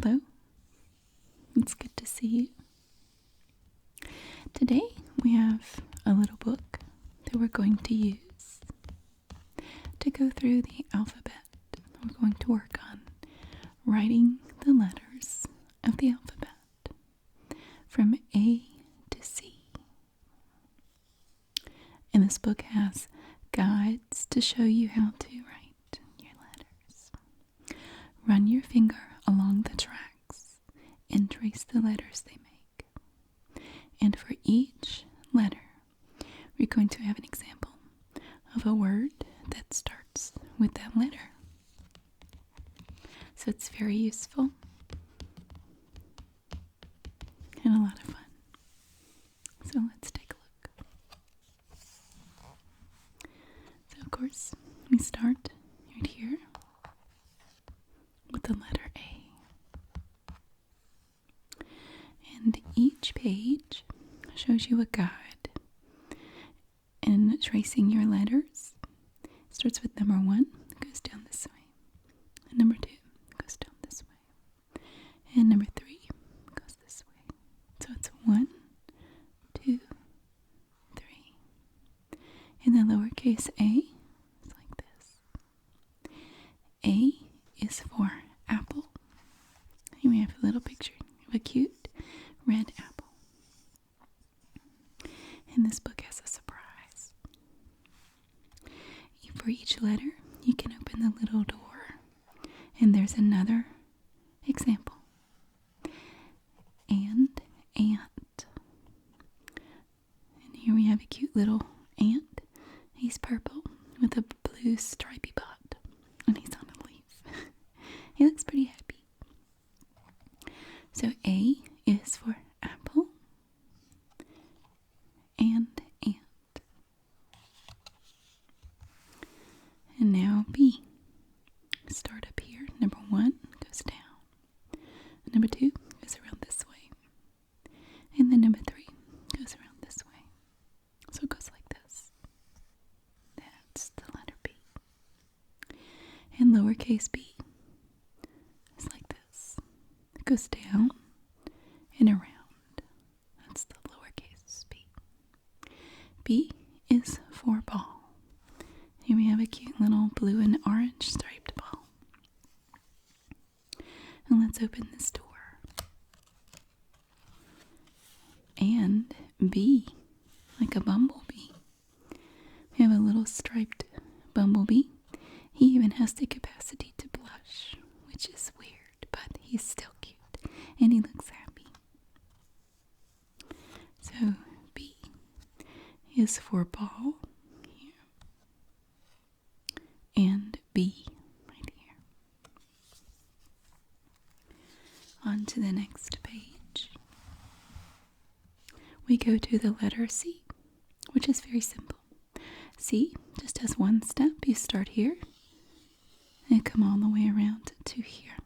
Hello, it's good to see you. Today we have a little book that we're going to use to go through the alphabet. We're going to work on writing the letters of the alphabet from A to C. And this book has guides to show you how to write your letters. Run your finger along the tracks and trace the letters they make. And for each letter, we're going to have an example of a word that starts with that letter. So it's very useful and a lot of fun. So let's take a look. So of course, we start right here with the letter A. And each page shows you a guide in tracing your letters. It starts with number 1, goes down this way. And number 2 goes down this way. And number 3 goes this way. So it's 1, 2, 3. And the lowercase a is like this. A is for apple. Here we have a little picture of a cute red apple. And this book has a surprise. For each letter, you can open the little door, and there's another example. And ant. And here we have a cute little ant. He's purple with a blue stripy bot, and he's on a leaf. He looks pretty happy. So A is for apple and ant. And now B. Start up here. Number 1 goes down. Number 2 goes around this way. And then number 3 goes around this way. So it goes like this. That's the letter B. And lowercase b is like this. It goes down and around. That's the lowercase b. B is for ball. Here we have a cute little blue and orange striped ball. And let's open this door. And B, like a bumblebee. We have a little striped bumblebee. He even has the capacity to blush, which is weird, but he's still cute. And he looks happy. So B is for ball. And B right here. On to the next page. We go to the letter C, which is very simple. C just has one step. You start here and come all the way around to here.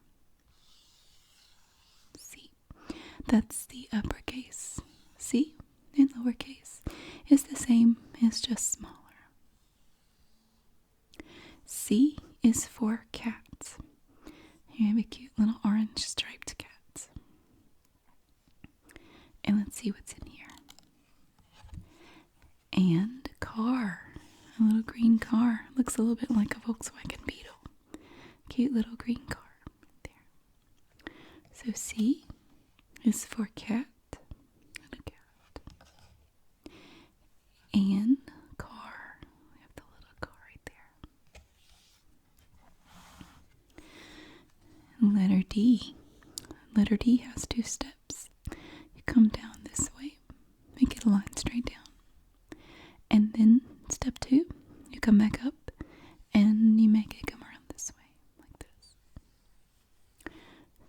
C. That's the uppercase. C in lowercase is the same, it's just smaller. C is for cats. Here we have a cute little orange striped cat. And let's see what's in here. And car. A little green car. Looks a little bit like a Volkswagen Beetle. Cute little green car. There. So C is for cat. And a cat. And car. We have the little car right there. Letter D. Letter D has 2 steps. You come down this way, make it a line straight down. And then step 2, you come back up and you make it come around this way, like this.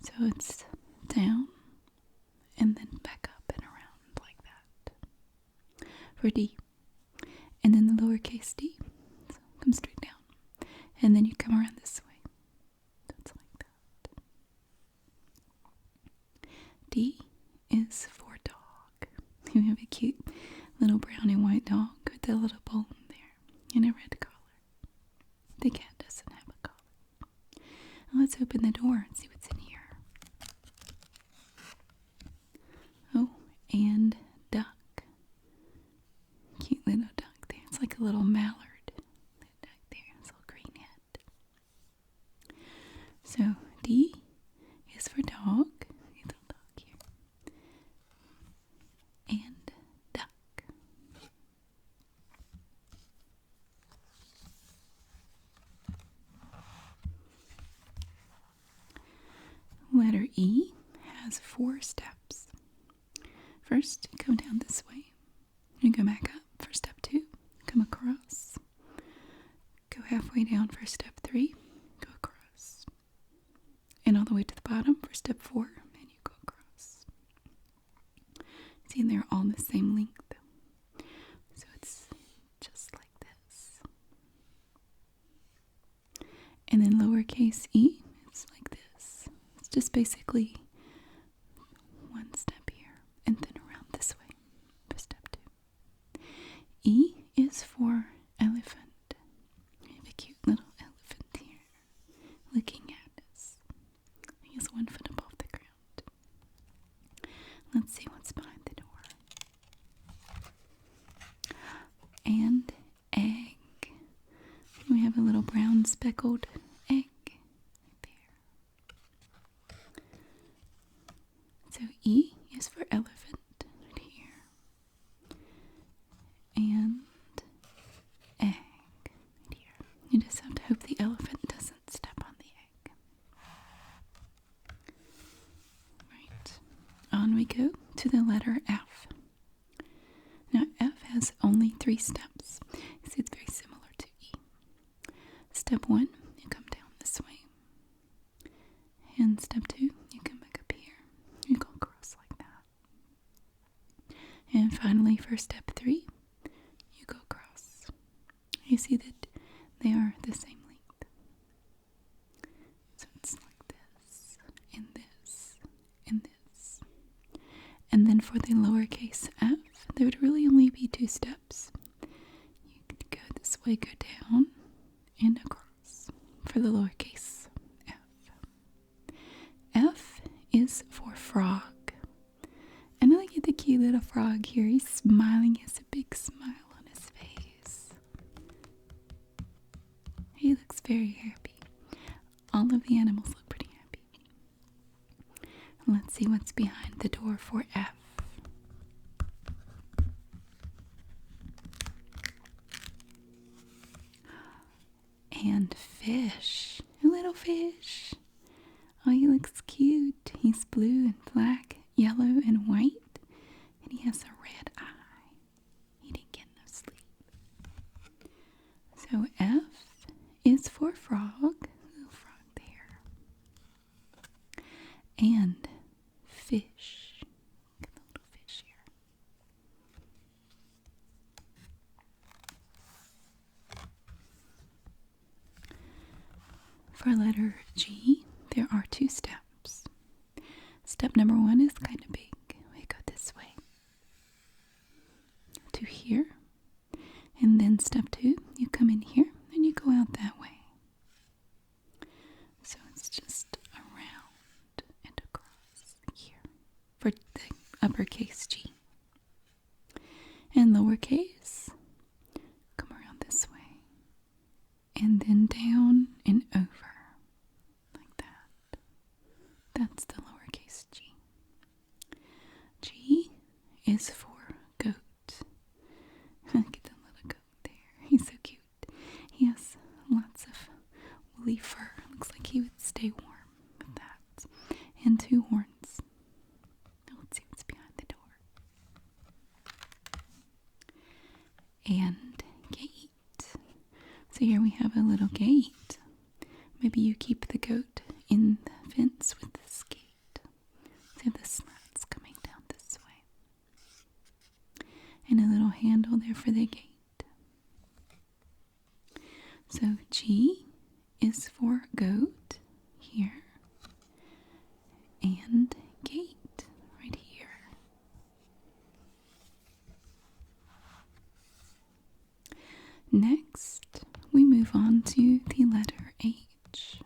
So it's down and then back up and around like that. For D. And then the lowercase d, so come straight down. And then you come around this way. That's like that. D is for dog. We have a cute little brown and white dog with a little bone there and a red collar. The cat doesn't have a collar. Now let's open the door and see what's in here. and duck. Cute little duck there. It's like a little mallard. That duck there, his little green head. So D is for dog. Little dog here. And duck. Letter E has 4 steps. First, come down this way. You go back up for step 2. Come across. Go halfway down for step 3. Go across. And all the way to the bottom for step 4. And you go across. See, they're all the same length. So it's just like this. And then lowercase e, it's like this. It's just basically one step here and then around this way for step 2. E is for elephant. We have a cute little elephant here looking at us. He has 1 foot above the ground. Let's see what's behind the door. And egg. We have a little brown speckled egg right there. So E is for elephant right here. And egg right here. You just have to hope the elephant doesn't step on the egg. Right. On we go to the letter F. Now F has only 3 steps. See, it's very similar to E. Step 1, you come down this way. And step 2, you come back up here. You go across like that. And finally, for step 3, you go across. You see that they are the same length. So it's like this, and this, and this. And then for the lowercase f, there would really only be 2 steps. You could go this way, go down, and across for the lowercase f. F is for frog. And look at the cute little frog here. He's smiling. He has a big smile on his face. He looks very happy. All of the animals look pretty happy. Let's see what's behind the door for F. And fish. A little fish. Oh, he looks cute. He's blue and black, yellow and white. And he has a red eye. He didn't get no sleep. So F is for frog. Little frog there. And fish. Look at the little fish here. For letter G, there are 2 steps. Step number 1 is kind of big. We go this way to here. And then step 2, you come in here and you go out that way. So it's just around and across here for the uppercase G. And lowercase, come around this way. And then down and over. Like that. That's the lowercase g. G is for goat. Look at the little goat there. He's so cute. He has lots of woolly fur. Looks like he would stay warm with that. And 2 horns. Now let's see what's behind the door. And gate. So here we have a little gate. Maybe you keep the goat in the fence with this gate. See the slats coming down this way. And a little handle there for the gate. So G is for goat here. And gate right here. Next, we move on to the letter H.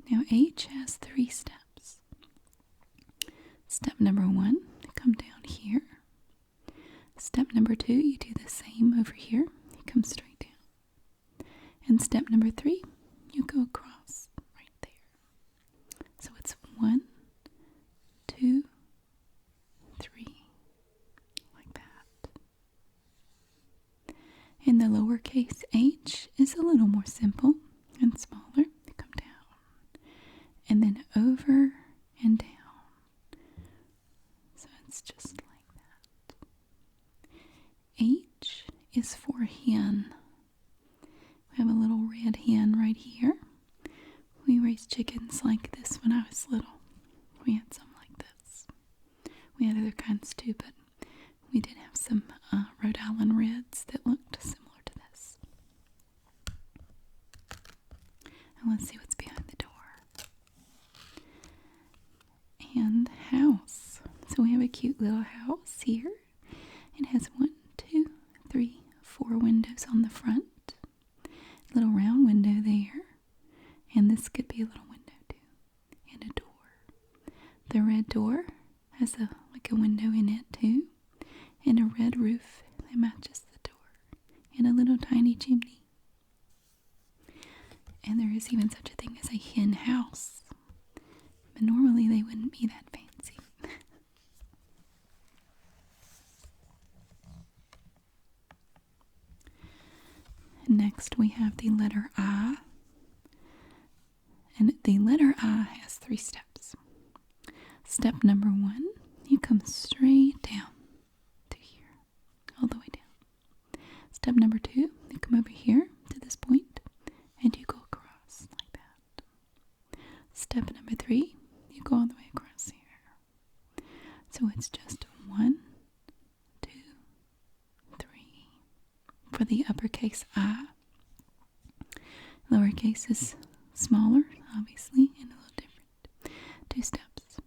Now H has 3 steps. Step number 1, come down here. number 2, you do the same over here. You come straight down. And step number 3, you go across right there. So it's 1, 2, 3, like that. And the lowercase h is a little more simple and smaller. You come down and then over and down. So it's just like that. H is for hen. We have a little red hen right here. We raised chickens like this when I was little. We had some like this. We had other kinds too, but we did have some Rhode Island Reds that looked similar to this. And let's see what's behind the door. And house. So we have a cute little house here. It has 1, 2, 3, 4 windows on the front. Little round window there. And this could be a little window too. And a door. The red door has like a window in it too. And a red roof that matches the door. And a little tiny chimney. And there is even such a thing as a hen house. But normally they wouldn't be that fancy. Next we have the letter I. And the letter I has 3 steps. Step number 1, you come straight down to here, all the way down. Step number 2, you come over here to this point, and you go across like that. Step number 3, you go all the way across here. So it's just 1, 2, 3 for the uppercase I. Lowercase is smaller, obviously, and a little different. 2 steps.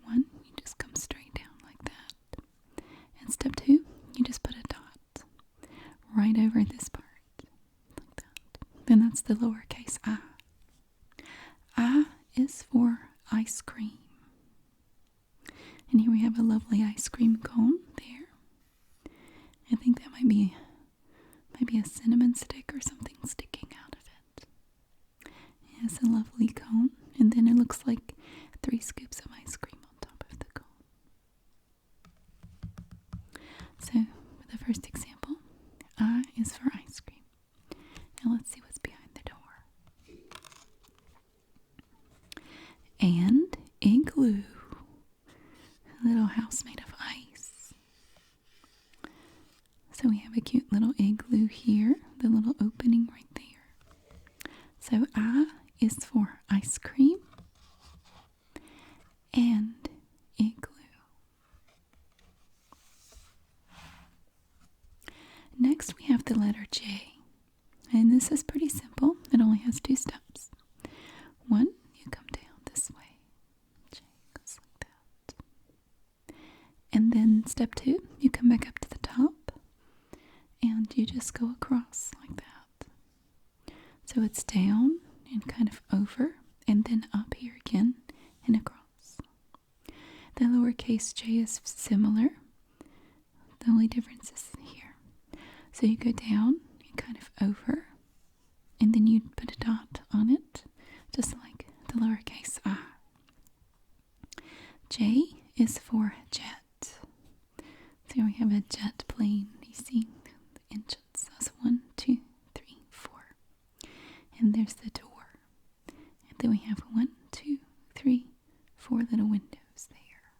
1, you just come straight down like that. And step 2, you just put a dot right over this part, like that. Then that's the lowercase I. I is for ice cream. And here we have a lovely ice cream cone there. I think that might be maybe a cinnamon stick or something sticking out of it. It has a lovely cone, and then it looks like 3 scoops of ice cream on top of the cone. So, for the first example, I is for ice cream. Now let's see what's behind the door. And igloo. A little house made of ice. So we have a cute little igloo here, the little opening right there. So I is for ice cream and igloo. Next we have the letter J. And this is pretty simple. It only has 2 steps. 1, you come down this way. J goes like that. And then step 2, you come back up to the top. And you just go across like that. So it's down and kind of over, and then up here again and across. The lowercase j is similar. The only difference is here. So you go down and kind of over, and then you put a dot on it, just like the lowercase I. J is for jet. So we have a jet plane. You see the engines. That's 1, 2, 3, 4. And there's the door. And then we have 1, 2, 3, 4 little windows there.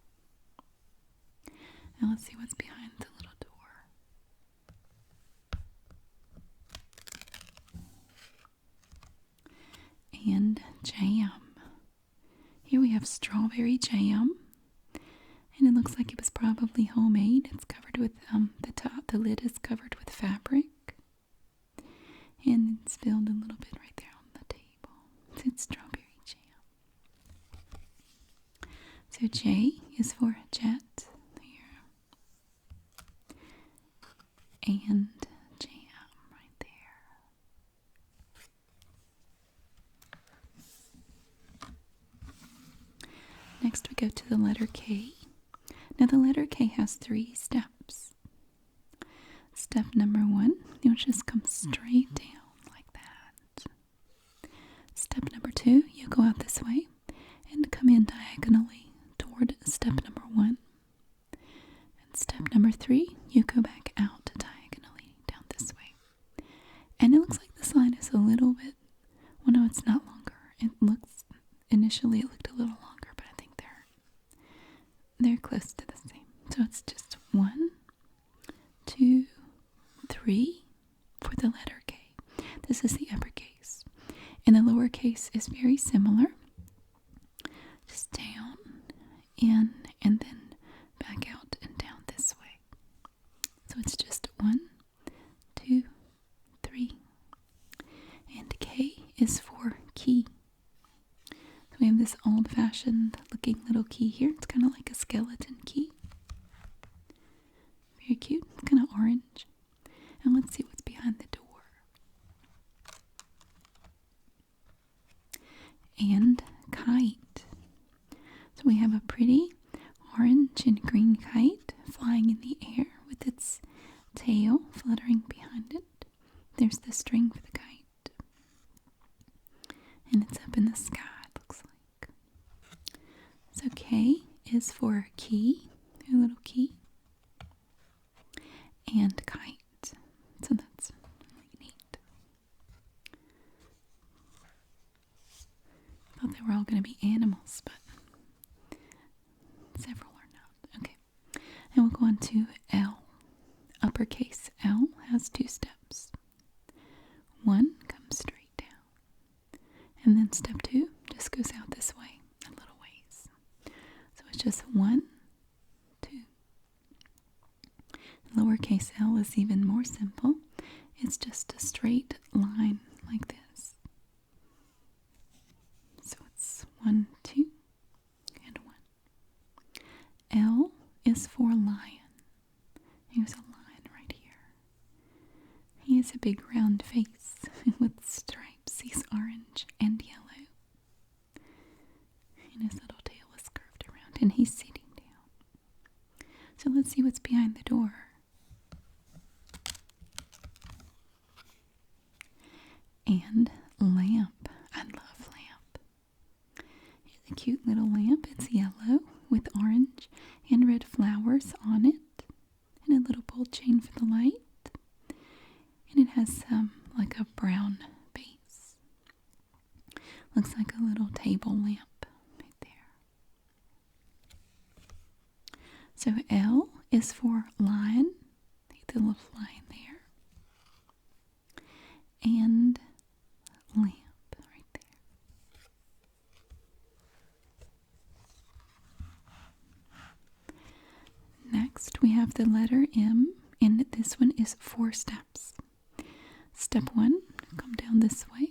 Now let's see what's behind the little door. And jam. Here we have strawberry jam. And it looks like it was probably homemade. It's covered with, the lid is covered with fabric. And it's spilled a little bit right there on the table. So it's strawberry jam. So J is for jet here. And jam right there. Next we go to the letter K. Now the letter K has 3 steps. Step number 1, you'll just come straight down like that. Step number 2, you go out this way and come in diagonally toward step number 1. And step number 3, you go back out diagonally down this way. And it looks like this line is a little bit, well, no, it's not longer. Initially it looked a little longer, but I think they're close to the same. So it's just 1, 2, 3 for the letter K. This is the uppercase. And the lowercase is very similar. Just down, in, and then back out and down this way. So it's just 1, 2, 3. And K is for key. So we have this old-fashioned looking little key here. It's kind of like a skeleton key. Very cute. It's kind of orange. And let's see what's behind the door. And kite. So we have a pretty orange and green kite flying in the air with its tail fluttering behind it. There's the string for the kite. And it's up in the sky, it looks like. So K is for key, a little key. And kite. So that's really neat. I thought they were all going to be animals, but several are not. Okay. And we'll go on to L. Uppercase L has 2 steps. 1 comes straight down. And then step 2 just goes out this way a little ways. So it's just 1, 2. Lowercase l is even more simple. It's just a straight line like this. So it's 1, 2, and 1. L is for lion. Here's a lion right here. He has a big round face with stripes. He's orange and yellow. And his little tail is curved around, and he's sitting down. So let's see what's behind the door. And lamp. I love lamp. Here's a cute little lamp. It's yellow with orange and red flowers on it. And a little pull chain for the light. And it has like a brown base. Looks like a little table lamp right there. So L is for lion. The little lion there. And lamp right there. Next we have the letter M, and this one is 4 steps. Step 1, come down this way.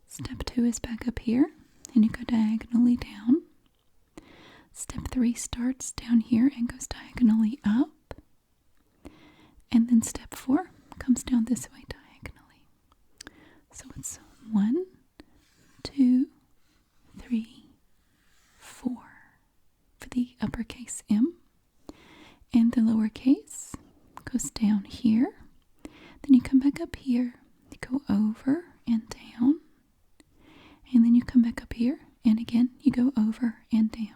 Step 2 is back up here, and you go diagonally down. Step 3 starts down here and goes diagonally up. And then step 4 comes down this way diagonally. So it's 1, 2, 3, 4 for the uppercase M. And the lowercase goes down here. Then you come back up here. You go over and down. And then you come back up here. And again, you go over and down.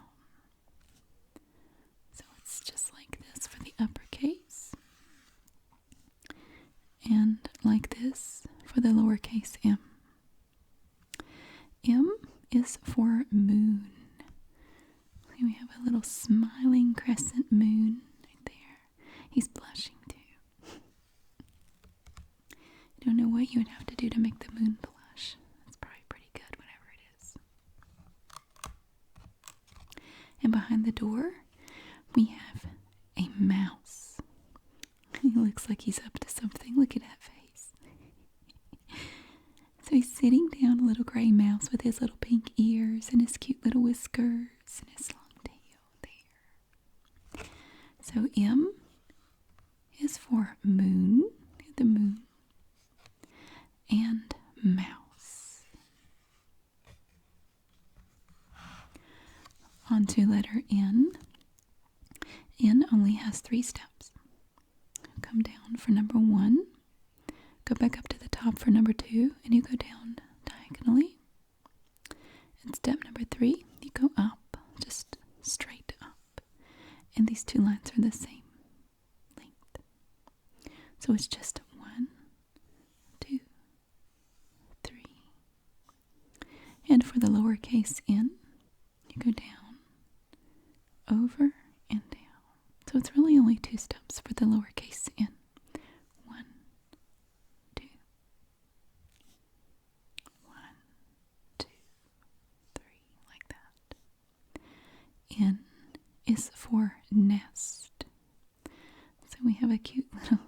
So it's just like this for the uppercase. And like this for the lowercase m. M is for moon. We have a little smiling crescent moon right there. He's blushing too. I don't know what you would have to do to make the moon blush. It's probably pretty good, whatever it is. And behind the door, we have a mouse. He looks like he's up to something. Look at that face. So he's sitting down, a little gray mouse with his little pink ears and his cute little whiskers and his long tail there. So M is for moon, the moon, and mouse. On to letter N. N only has 3 steps. come down for number 1, go back up to the top for number 2, and you go down diagonally. And step number 3, you go up, just straight up. And these two lines are the same length. So it's just 1, 2, 3. And for the lowercase n, you go down, over, and down. So it's really only 2 steps for the lowercase n. 1, 2, 1, 2, 3, like that. N is for nest. So we have a cute little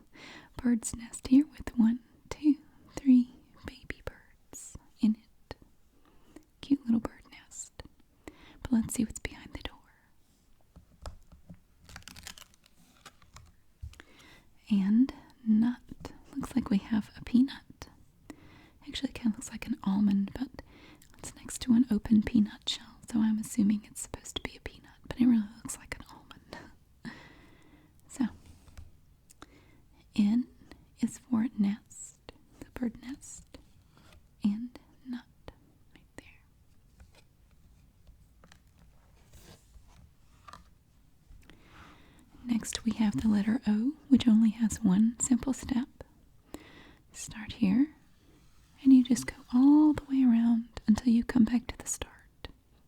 bird's nest here with 1, 2, 3 baby birds in it. Cute little bird nest. But let's see what's behind the door. And nut. Looks like we have a peanut. Actually, it kind of looks like an almond, but it's next to an open peanut shell, so I'm assuming it's supposed to be a peanut, but it really looks like an almond. So, N is for nest, the bird nest, and nut, right there. Next we have the letter O, which only has one simple step. Start here, and you just go all the way around until you come back to the start.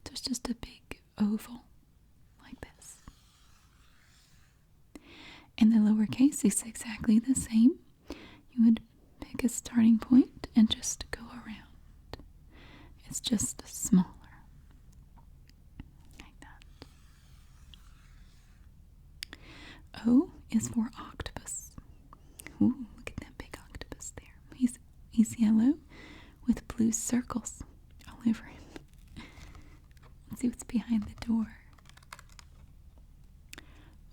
So it's just a big oval, like this. And the lowercase is exactly the same. You would pick a starting point and just go around. It's just smaller. O is for octopus. Ooh, look at that big octopus there. He's yellow with blue circles all over him. Let's see what's behind the door.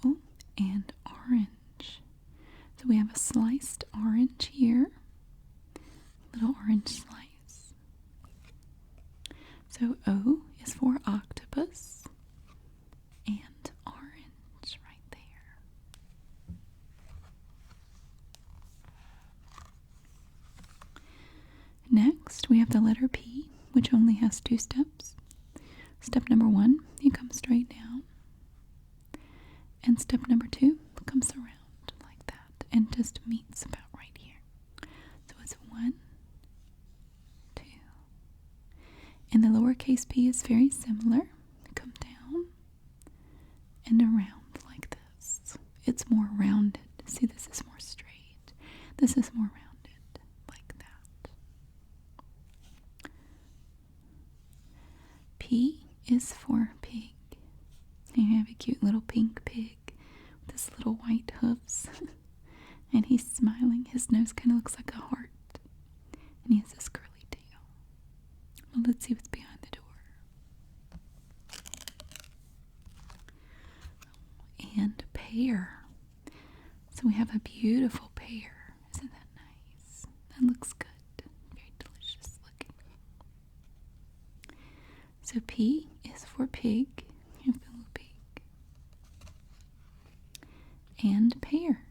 Oh, and orange. So we have a sliced orange here. Little orange slice. So O is for octopus. And orange right there. Next, we have the letter P, which only has 2 steps. Step number 1, you come straight down. And step number 2 comes around like that and just meets about right here. So it's 1, 2. And the lowercase p is very similar. Come down and around like this. It's more rounded. See, this is more straight. This is more rounded like that. P is for pig. You have a cute little pink pig with his little white hooves. And he's smiling. His nose kind of looks like a heart. And he has this curly tail. Well, let's see what's behind the door. And pear. So we have a beautiful pear. Isn't that nice? That looks good. Very delicious looking. So P is for pig. You have the little pig. And pear.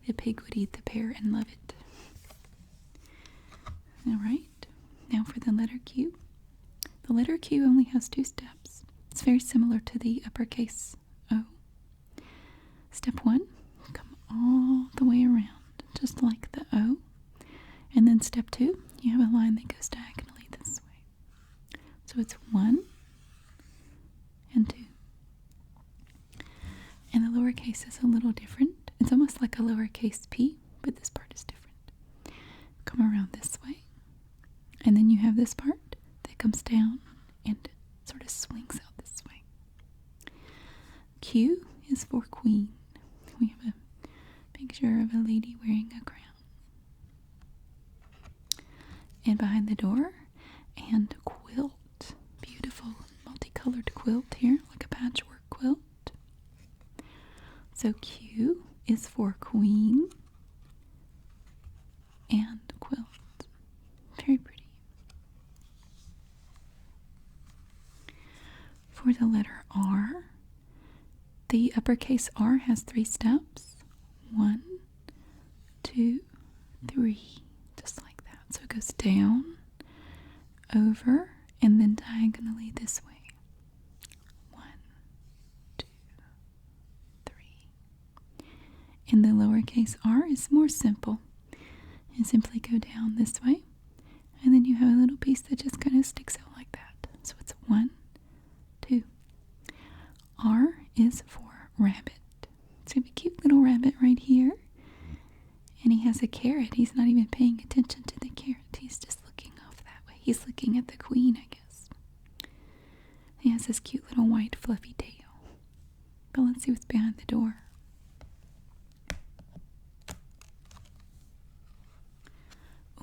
The pig would eat the pear and love it. Alright, now for the letter Q. The letter Q only has 2 steps. It's very similar to the uppercase O. Step 1, come all the way around, just like the O. And then step 2, you have a line that goes diagonally this way. So it's 1 and 2. And the lowercase is a little different. It's almost like a lowercase p, but this part is different. Come around this way. And then you have this part that comes down and sort of swings out this way. Q is for queen. We have a picture of a lady wearing a crown. And behind the door, and quilt. Beautiful multicolored quilt here, like a patchwork quilt. So Q is for queen and quilt. Very pretty. For the letter R, The uppercase R has 3 steps. 1, 2, 3. Just like that. So it goes down, over, and then diagonally this way. 1, 2, 3. And the lowercase r is more simple. You simply go down this way, and then you have a little piece that just kind of sticks out like that. So it's 1, 2. R is for rabbit. So we have a cute little rabbit right here. And he has a carrot. He's not even paying attention to the carrot. He's just looking off that way. He's looking at the queen, I guess. He has this cute little white fluffy tail. But let's see what's behind the door.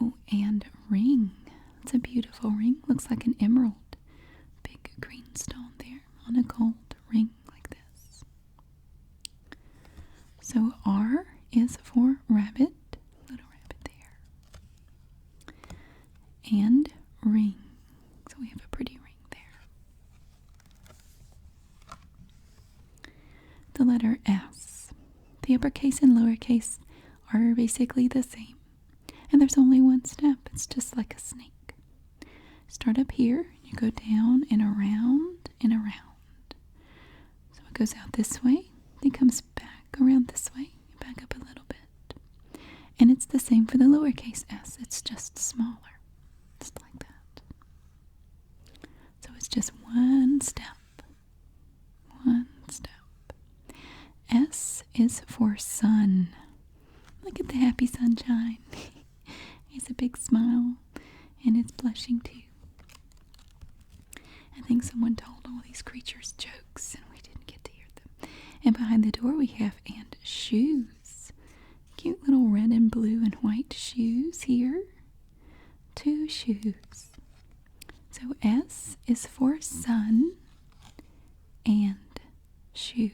Oh, and ring. It's a beautiful ring. Looks like an emerald. Big green stone there on a gold ring like this. So R is for rabbit. Little rabbit there. And ring. So we have a pretty ring there. The letter S. The uppercase and lowercase are basically the same. And there's only one step. It's just like a snake. Start up here. You go down and around and around. So it goes out this way. It comes back around this way. Back up a little bit. And it's the same for the lowercase s. It's just smaller. Just like that. So it's just one step. One step. S is for sun. Look at the happy sunshine. He's a big smile, and it's blushing too. I think someone told all these creatures jokes, and we didn't get to hear them. And behind the door we have and shoes. Cute little red and blue and white shoes here. 2 shoes. So S is for sun and shoes.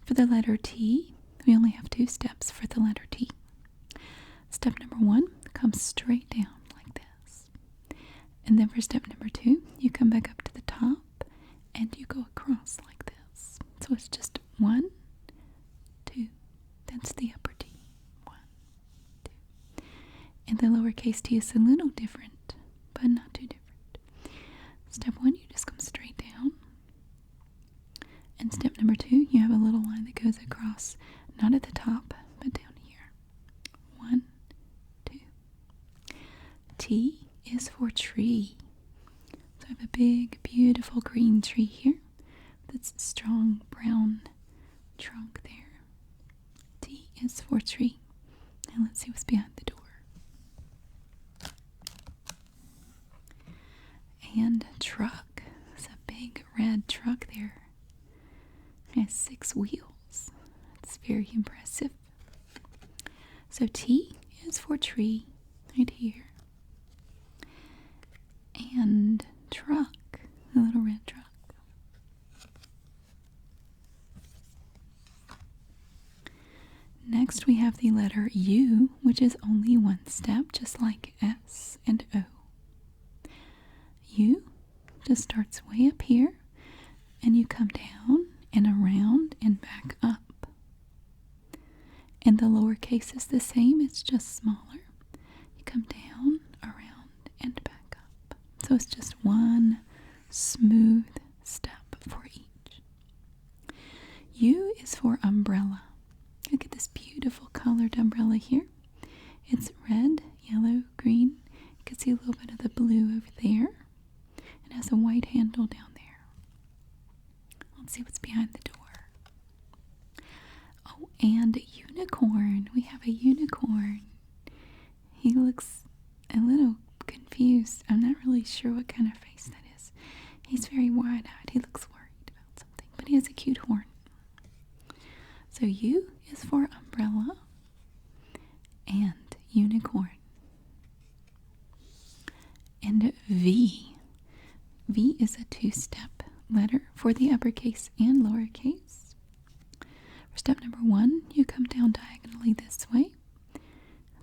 For the letter T, we only have 2 steps for the letter T. Step number 1 comes straight down like this. And then for step number 2, you come back up to the top and you go across like this. So it's just 1, 2. That's the upper T. 1, 2. And the lowercase t is a little different, but not too different. Step 1, you just come straight down. And step number 2, you have a little line that goes across, not at the top, but down here. 1, 2. T is for tree. So I have a big, beautiful green tree here with its strong brown trunk there. T is for tree. And let's see what's behind the door. And truck. It's a big red truck there. It has 6 wheels. It's very impressive. So T is for tree right here. And truck, the little red truck. Next we have the letter U, which is only 1 step, just like S and O. U just starts way up here, and you come down and around and back up. And the lowercase is the same, it's just smaller. You come down, around, and back up. So it's just 1 smooth step for each. U is for umbrella. Look at this beautiful colored umbrella here. It's red, yellow, green. You can see a little bit of the blue over there. It has a white handle down there. Let's see what's behind the door. Oh, and a unicorn. We have a unicorn. He looks a little confused. I'm not really sure what kind of face that is. He's very wide-eyed. He looks worried about something, but he has a cute horn. So U is for umbrella and unicorn. And V. V is a 2-step letter for the uppercase and lowercase. For step number 1, you come down diagonally this way.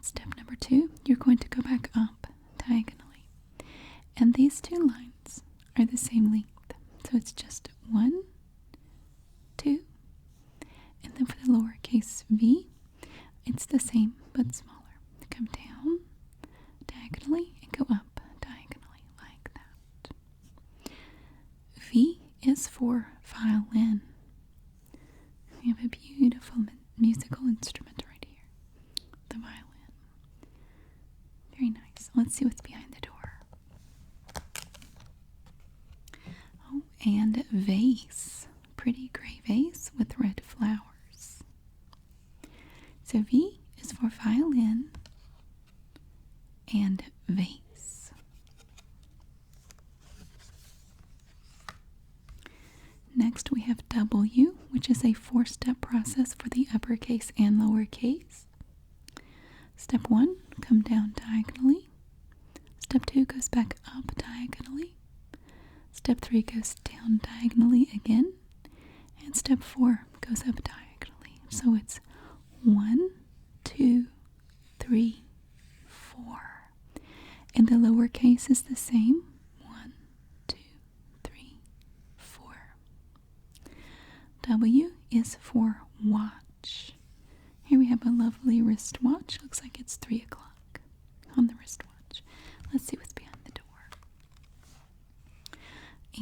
Step number 2, you're going to go back up diagonally. And these 2 lines are the same length. So it's just 1 is for violin. We have a beautiful musical instrument right here, the violin. Very nice. Let's see what's behind the door. Oh, and vase. Pretty gray vase with red flowers. So V is for violin and vase. Next we have W, which is a 4-step process for the uppercase and lowercase. Step 1, come down diagonally. Step 2 goes back up diagonally. Step 3 goes down diagonally again. And step 4 goes up diagonally. So it's 1, 2, 3, 4. And the lowercase is the same. 1, 2, 3, 4. W is for watch. Here we have a lovely wristwatch. Looks like it's 3 o'clock on the wristwatch. Let's see what's behind the door.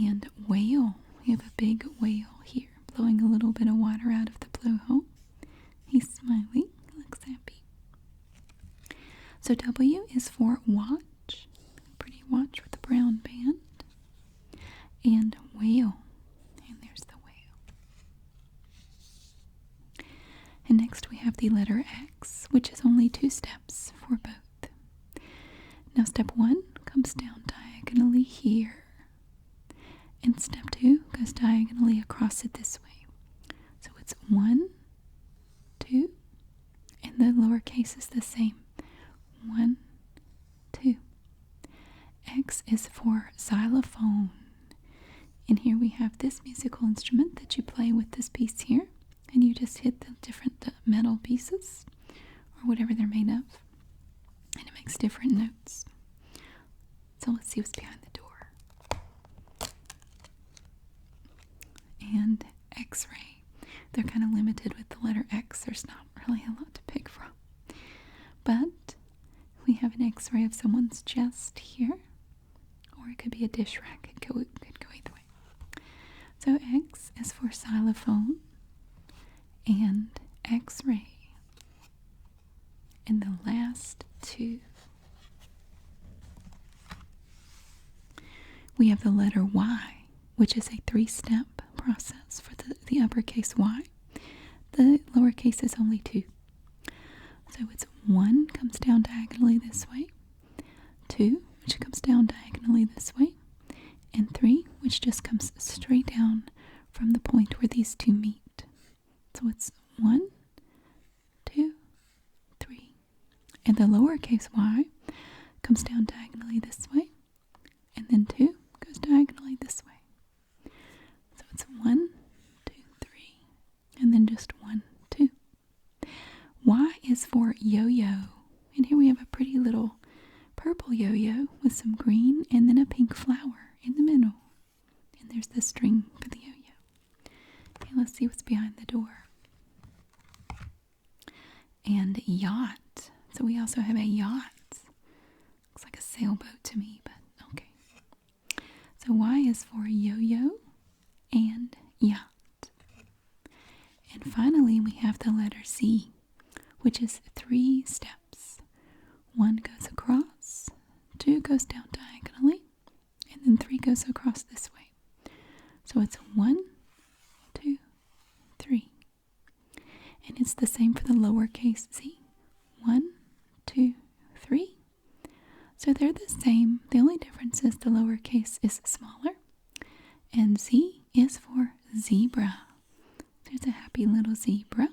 And whale. We have a big whale here, blowing a little bit of water out of the blowhole. He's smiling. Looks happy. So W is for watch. Pretty watch with a brown band. And whale. And there's the whale. And next we have the letter X, which is only 2 steps for both. Now step 1 comes down diagonally here. And step 2 goes diagonally across it this way. So it's 1, 2, and the lowercase is the same. 1, 2. X is for xylophone. And here we have this musical instrument that you play with this piece here. And you just hit the different metal pieces, or whatever they're made of. And it makes different notes. So let's see what's behind the door. And X-ray. They're kind of limited with the letter X. There's not really a lot to pick from. But we have an X-ray of someone's chest here. Or it could be a dish rack. It could go either way. So X is for xylophone and X-ray. And the last 2. We have the letter Y, which is a 3-step process for the uppercase Y. The lowercase is only 2. So it's 1 comes down diagonally this way, 2 which comes down diagonally this way, and 3 which just comes straight down from the point where these 2 meet. So it's 1, 2, 3. And the lowercase y comes down diagonally this way, and then 2 goes diagonally this way. So it's 1, 2, 3, and then just 1, 2. Y is for yo-yo. And here we have a pretty little purple yo-yo with some green and then a pink flower in the middle. And there's the string for the yo-yo. Okay, let's see what's behind the door. And yacht. So we also have a yacht. Looks like a sailboat to me, but okay. So Y is for yo-yo and yacht. And finally we have the letter Z, which is 3 steps. 1 goes across, 2 goes down diagonally, and then 3 goes across this way. So it's 1, 2, 3. And it's the same for the lowercase z. 1, 2, 3. So they're the same. The only difference is the lowercase is smaller. And Z is for zebra. There's a happy little zebra.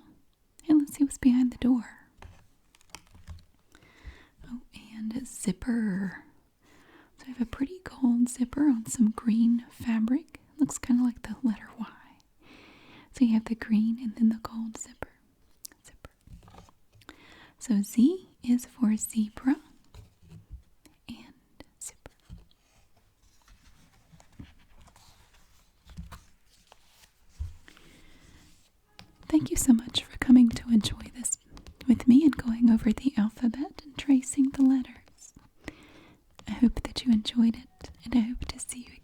And let's see what's behind the door. Oh, and a zipper. So I have a pretty gold zipper on some green fabric. Looks kind of like the letter Y. So you have the green and then the gold zipper. So Z is for zebra and zipper. Thank you so much for coming to enjoy this with me and going over the alphabet and tracing the letters. I hope that you enjoyed it, and I hope to see you again.